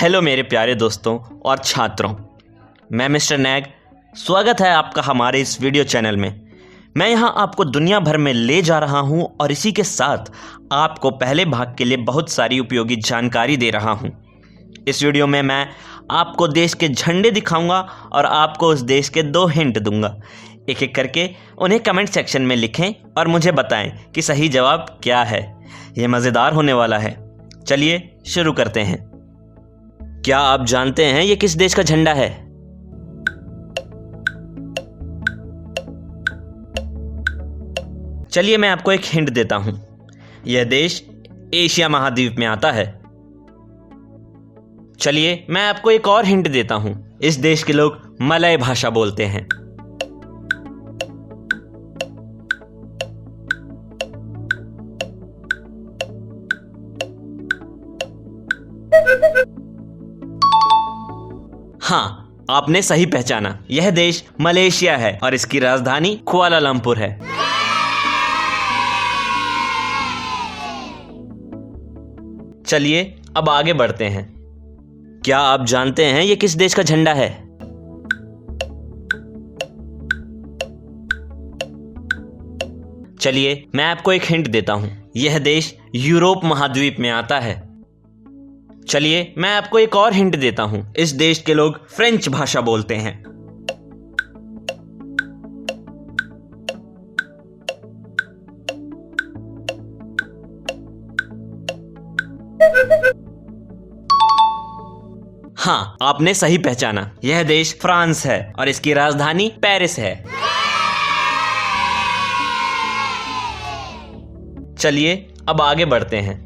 Hello मेरे प्यारे दोस्तों और छात्रों, मैं मिस्टर नैग। स्वागत है आपका हमारे इस वीडियो चैनल में। मैं यहाँ आपको दुनिया भर में ले जा रहा हूँ और इसी के साथ आपको पहले भाग के लिए बहुत सारी उपयोगी जानकारी दे रहा हूँ। इस वीडियो में मैं आपको देश के झंडे दिखाऊंगा और आपको उस देश के 2 हिंट दूंगा। एक एक करके उन्हें कमेंट सेक्शन में लिखें और मुझे बताएं कि सही जवाब क्या है। ये मज़ेदार होने वाला है। चलिए शुरू करते हैं। क्या आप जानते हैं ये किस देश का झंडा है? चलिए मैं आपको एक हिंट देता हूं। यह देश एशिया महाद्वीप में आता है। चलिए मैं आपको एक और हिंट देता हूं। इस देश के लोग मलय भाषा बोलते हैं। हाँ, आपने सही पहचाना। यह देश मलेशिया है और इसकी राजधानी कुआलालंपुर है। चलिए अब आगे बढ़ते हैं। क्या आप जानते हैं ये किस देश का झंडा है? चलिए मैं आपको एक हिंट देता हूं। यह देश यूरोप महाद्वीप में आता है। चलिए मैं आपको एक और हिंट देता हूं। इस देश के लोग फ्रेंच भाषा बोलते हैं। हाँ, आपने सही पहचाना। यह देश फ्रांस है और इसकी राजधानी पेरिस है। चलिए अब आगे बढ़ते हैं।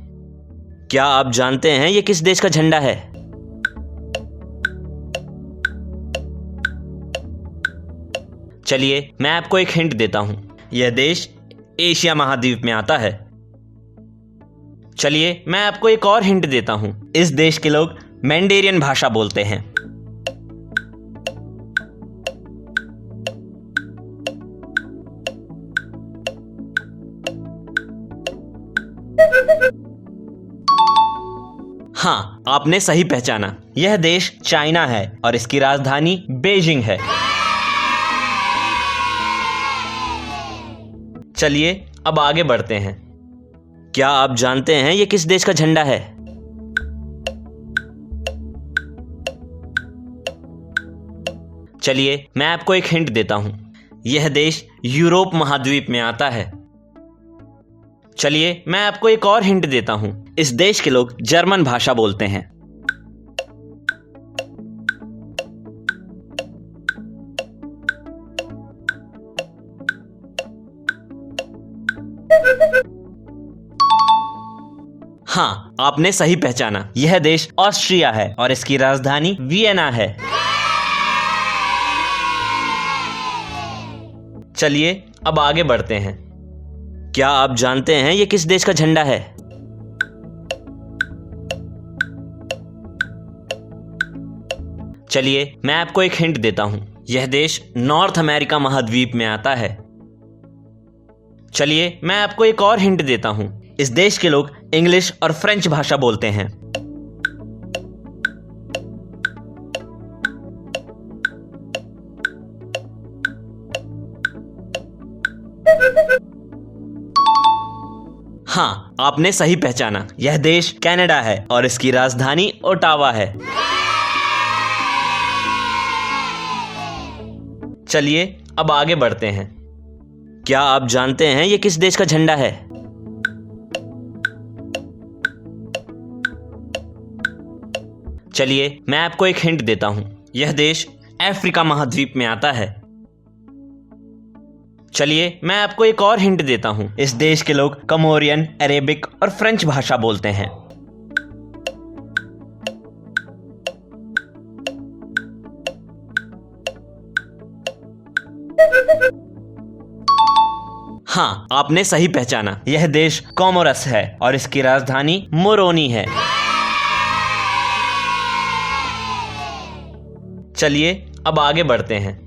क्या आप जानते हैं ये किस देश का झंडा है? चलिए मैं आपको एक हिंट देता हूं। यह देश एशिया महाद्वीप में आता है। चलिए मैं आपको एक और हिंट देता हूं। इस देश के लोग मैंडेरियन भाषा बोलते हैं। हाँ, आपने सही पहचाना। यह देश चाइना है और इसकी राजधानी बीजिंग है। चलिए अब आगे बढ़ते हैं। क्या आप जानते हैं ये किस देश का झंडा है? चलिए मैं आपको एक हिंट देता हूं। यह देश यूरोप महाद्वीप में आता है। चलिए मैं आपको एक और हिंट देता हूं। इस देश के लोग जर्मन भाषा बोलते हैं। हाँ, आपने सही पहचाना। यह देश ऑस्ट्रिया है और इसकी राजधानी वियना है। चलिए अब आगे बढ़ते हैं। क्या आप जानते हैं ये किस देश का झंडा है? चलिए मैं आपको एक हिंट देता हूं। यह देश नॉर्थ अमेरिका महाद्वीप में आता है। चलिए मैं आपको एक और हिंट देता हूं। इस देश के लोग इंग्लिश और फ्रेंच भाषा बोलते हैं। हाँ, आपने सही पहचाना। यह देश कनाडा है और इसकी राजधानी ओटावा है। चलिए अब आगे बढ़ते हैं। क्या आप जानते हैं ये किस देश का झंडा है? चलिए मैं आपको एक हिंट देता हूं। यह देश अफ्रीका महाद्वीप में आता है। चलिए मैं आपको एक और हिंट देता हूं। इस देश के लोग कमोरियन, अरेबिक और फ्रेंच भाषा बोलते हैं। हाँ, आपने सही पहचाना। यह देश कोमोरस है और इसकी राजधानी मोरोनी है। चलिए अब आगे बढ़ते हैं।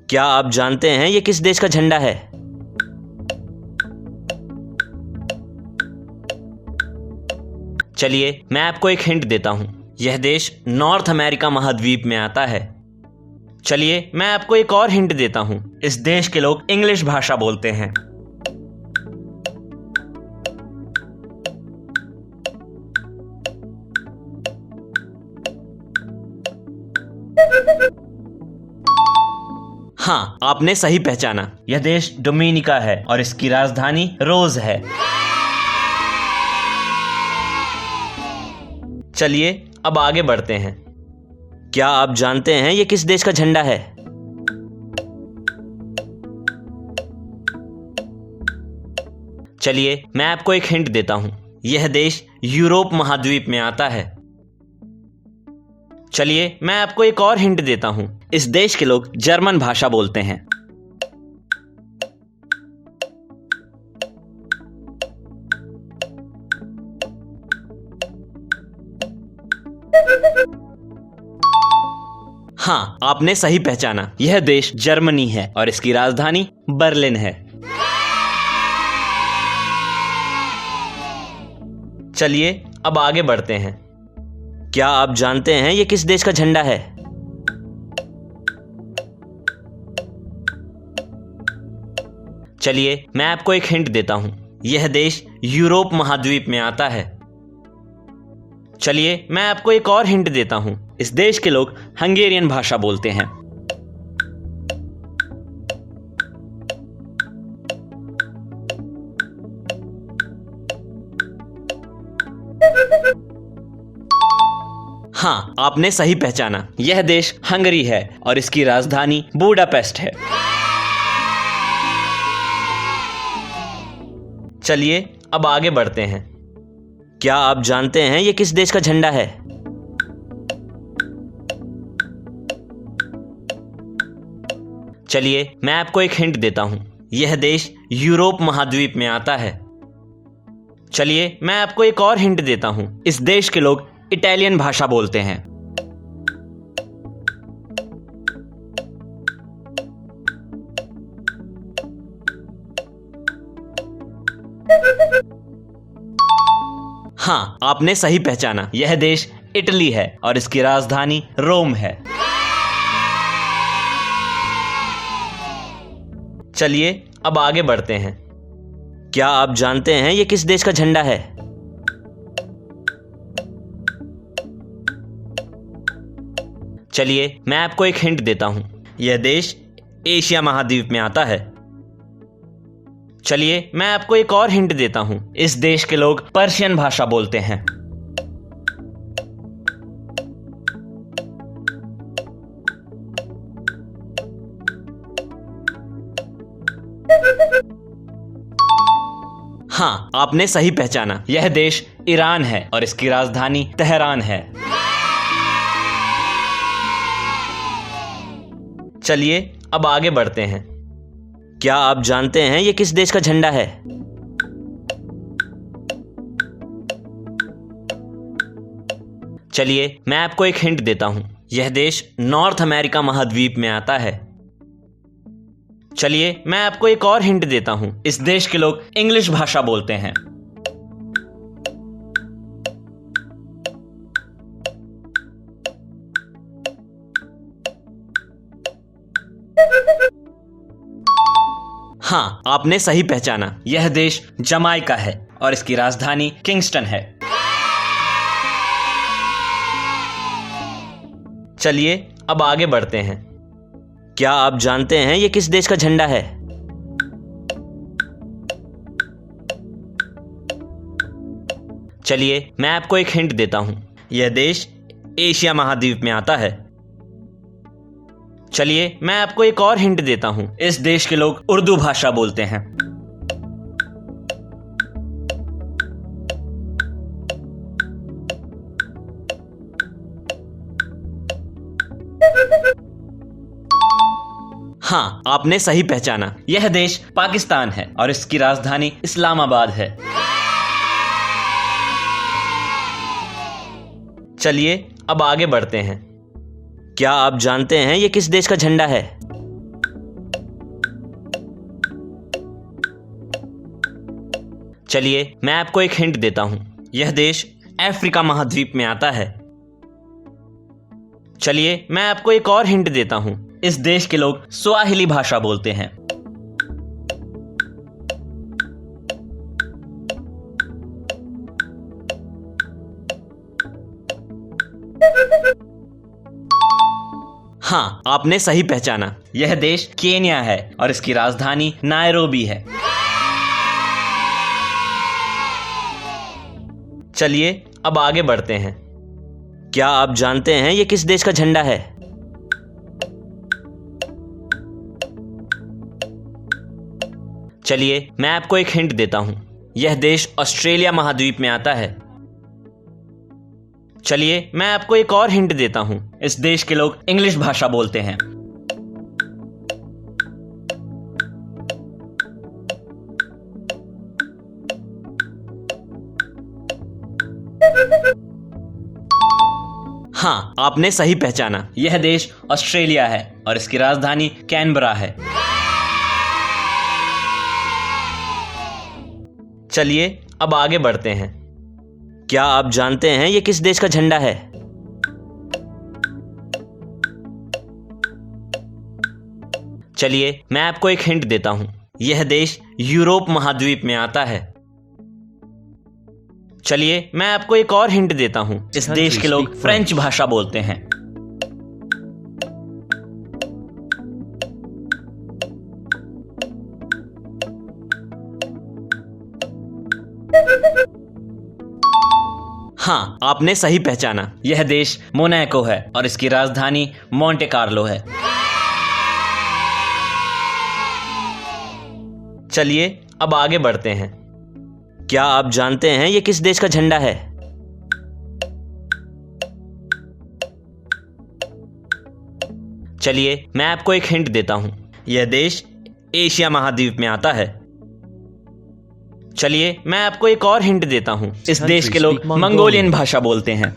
क्या आप जानते हैं ये किस देश का झंडा है? चलिए मैं आपको एक हिंट देता हूं। यह देश नॉर्थ अमेरिका महाद्वीप में आता है। चलिए मैं आपको एक और हिंट देता हूं। इस देश के लोग इंग्लिश भाषा बोलते हैं। हाँ, आपने सही पहचाना। यह देश डोमिनिका है और इसकी राजधानी रोज है। चलिए अब आगे बढ़ते हैं। क्या आप जानते हैं ये किस देश का झंडा है? चलिए मैं आपको एक हिंट देता हूं। यह देश यूरोप महाद्वीप में आता है। चलिए मैं आपको एक और हिंट देता हूं। इस देश के लोग जर्मन भाषा बोलते हैं। हाँ, आपने सही पहचाना। यह देश जर्मनी है और इसकी राजधानी बर्लिन है। चलिए अब आगे बढ़ते हैं। क्या आप जानते हैं ये किस देश का झंडा है? चलिए मैं आपको एक हिंट देता हूं। यह देश यूरोप महाद्वीप में आता है। चलिए मैं आपको एक और हिंट देता हूं। इस देश के लोग हंगेरियन भाषा बोलते हैं। हाँ, आपने सही पहचाना। यह देश हंगरी है और इसकी राजधानी बुडापेस्ट है। चलिए अब आगे बढ़ते हैं। क्या आप जानते हैं ये किस देश का झंडा है? चलिए मैं आपको एक हिंट देता हूं। यह देश यूरोप महाद्वीप में आता है। चलिए मैं आपको एक और हिंट देता हूं। इस देश के लोग इटालियन भाषा बोलते हैं। हाँ, आपने सही पहचाना। यह देश इटली है और इसकी राजधानी रोम है। चलिए अब आगे बढ़ते हैं। क्या आप जानते हैं ये किस देश का झंडा है? चलिए मैं आपको एक हिंट देता हूं। यह देश एशिया महाद्वीप में आता है। चलिए मैं आपको एक और हिंट देता हूं। इस देश के लोग पर्शियन भाषा बोलते हैं। हाँ, आपने सही पहचाना। यह देश ईरान है और इसकी राजधानी तेहरान है। चलिए अब आगे बढ़ते हैं। क्या आप जानते हैं ये किस देश का झंडा है? चलिए मैं आपको एक हिंट देता हूं। यह देश नॉर्थ अमेरिका महाद्वीप में आता है। चलिए मैं आपको एक और हिंट देता हूं। इस देश के लोग इंग्लिश भाषा बोलते हैं। हाँ, आपने सही पहचाना। यह देश जमाइका है और इसकी राजधानी किंगस्टन है। चलिए अब आगे बढ़ते हैं। क्या आप जानते हैं ये किस देश का झंडा है? चलिए मैं आपको एक हिंट देता हूं। यह देश एशिया महाद्वीप में आता है। चलिए मैं आपको एक और हिंट देता हूं। इस देश के लोग उर्दू भाषा बोलते हैं। हाँ, आपने सही पहचाना। यह देश पाकिस्तान है और इसकी राजधानी इस्लामाबाद है। चलिए अब आगे बढ़ते हैं। क्या आप जानते हैं ये किस देश का झंडा है? चलिए मैं आपको एक हिंट देता हूं। यह देश अफ्रीका महाद्वीप में आता है। चलिए मैं आपको एक और हिंट देता हूँ। इस देश के लोग स्वाहिली भाषा बोलते हैं। हाँ, आपने सही पहचाना। यह देश केन्या है और इसकी राजधानी नायरोबी है। चलिए अब आगे बढ़ते हैं। क्या आप जानते हैं ये किस देश का झंडा है? चलिए मैं आपको एक हिंट देता हूं। यह देश ऑस्ट्रेलिया महाद्वीप में आता है। चलिए मैं आपको एक और हिंट देता हूं। इस देश के लोग इंग्लिश भाषा बोलते हैं। हाँ, आपने सही पहचाना। यह देश ऑस्ट्रेलिया है और इसकी राजधानी कैनबरा है। चलिए अब आगे बढ़ते हैं। क्या आप जानते हैं ये किस देश का झंडा है? चलिए मैं आपको एक हिंट देता हूं। यह देश यूरोप महाद्वीप में आता है। चलिए मैं आपको एक और हिंट देता हूं। इस देश के लोग फ्रेंच भाषा बोलते हैं। हाँ, आपने सही पहचाना। यह देश मोनाको है और इसकी राजधानी मोंटे कार्लो है। चलिए अब आगे बढ़ते हैं। क्या आप जानते हैं ये किस देश का झंडा है? चलिए मैं आपको एक हिंट देता हूं। यह देश एशिया महाद्वीप में आता है। चलिए मैं आपको एक और हिंट देता हूं। इस देश के लोग मंगोलियन भाषा बोलते हैं।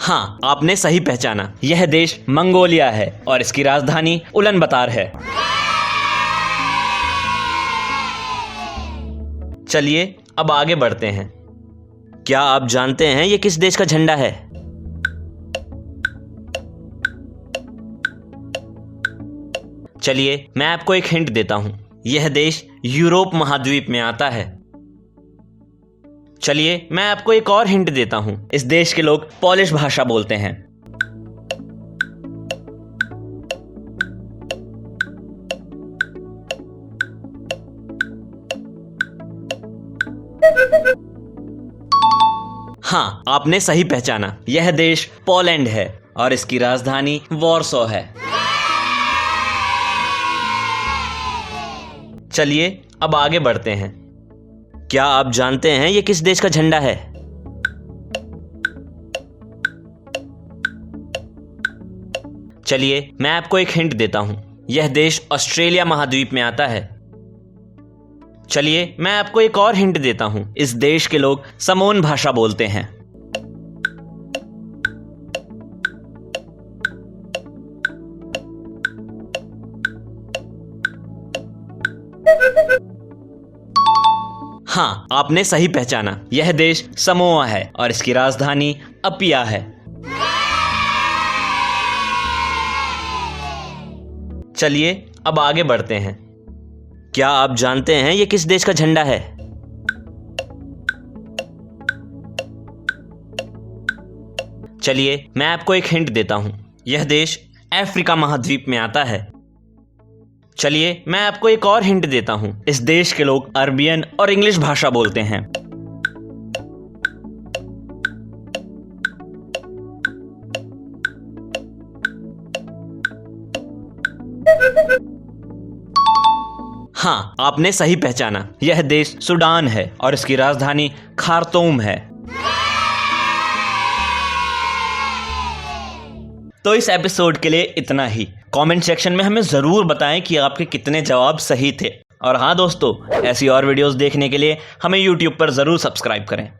हाँ, आपने सही पहचाना। यह देश मंगोलिया है और इसकी राजधानी उलानबातर है। चलिए अब आगे बढ़ते हैं। क्या आप जानते हैं ये किस देश का झंडा है? चलिए मैं आपको एक हिंट देता हूं। यह देश यूरोप महाद्वीप में आता है। चलिए मैं आपको एक और हिंट देता हूं। इस देश के लोग पोलिश भाषा बोलते हैं। हाँ, आपने सही पहचाना। यह देश पोलैंड है और इसकी राजधानी वॉर्सो है। चलिए अब आगे बढ़ते हैं। क्या आप जानते हैं ये किस देश का झंडा है? चलिए मैं आपको एक हिंट देता हूं। यह देश ऑस्ट्रेलिया महाद्वीप में आता है। चलिए मैं आपको एक और हिंट देता हूं। इस देश के लोग समोन भाषा बोलते हैं। हाँ, आपने सही पहचाना। यह देश समोआ है और इसकी राजधानी अपिया है। चलिए अब आगे बढ़ते हैं। क्या आप जानते हैं ये किस देश का झंडा है? चलिए मैं आपको एक हिंट देता हूं। यह देश अफ्रीका महाद्वीप में आता है। चलिए मैं आपको एक और हिंट देता हूं। इस देश के लोग अरबियन और इंग्लिश भाषा बोलते हैं। हाँ, आपने सही पहचाना। यह देश सूडान है और इसकी राजधानी खार्तूम है। तो इस एपिसोड के लिए इतना ही। कमेंट सेक्शन में हमें ज़रूर बताएं कि आपके कितने जवाब सही थे। और हाँ दोस्तों, ऐसी और वीडियोस देखने के लिए हमें YouTube पर ज़रूर सब्सक्राइब करें।